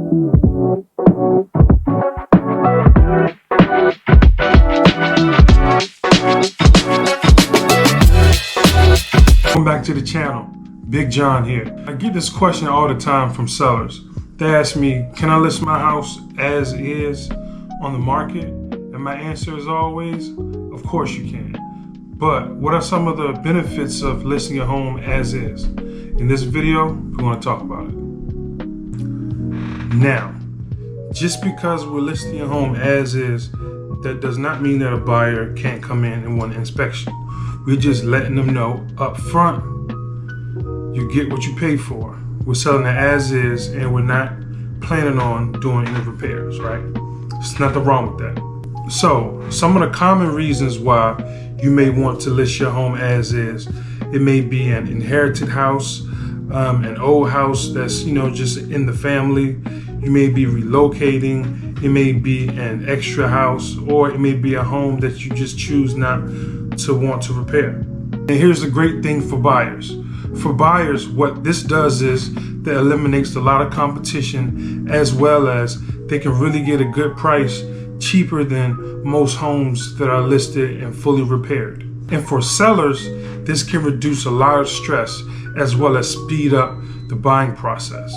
Welcome back to the channel. Big John here. I get this question all the time from sellers. They ask me, can I list my house as is on the market? And my answer is always, of course you can. But what are some of the benefits of listing your home as is? In this video, we want to talk about it. Now, just because we're listing your home as is, that does not mean that a buyer can't come in and want an inspection. We're just letting them know up front, you get what you pay for. We're selling it as is, and we're not planning on doing any repairs, right? There's nothing wrong with that. So, some of the common reasons why you may want to list your home as is, it may be an inherited house, an old house that's, just in the family. You may be relocating. It may be an extra house, or it may be a home that you just choose not to want to repair. And here's the great thing for buyers. For buyers, what this does is that eliminates a lot of competition, as well as they can really get a good price, cheaper than most homes that are listed and fully repaired. And for sellers, this can reduce a lot of stress, as well as speed up the buying process.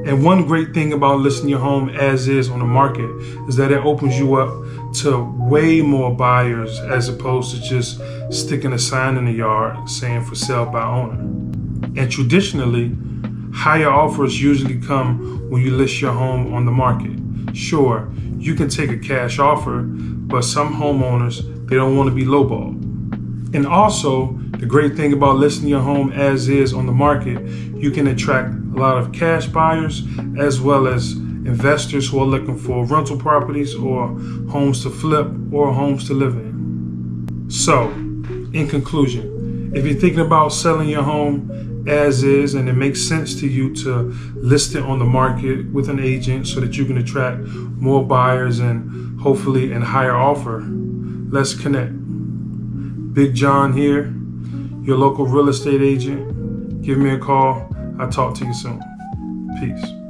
And one great thing about listing your home as is on the market is that it opens you up to way more buyers, as opposed to just sticking a sign in the yard saying for sale by owner. And traditionally, higher offers usually come when you list your home on the market. Sure, you can take a cash offer, but some homeowners, they don't want to be lowballed. And also, the great thing about listing your home as is on the market, you can attract a lot of cash buyers, as well as investors who are looking for rental properties or homes to flip or homes to live in. So, in conclusion, if you're thinking about selling your home as is and it makes sense to you to list it on the market with an agent so that you can attract more buyers and hopefully a higher offer, let's connect. Big John here, your local real estate agent. Give me a call. I'll talk to you soon. Peace.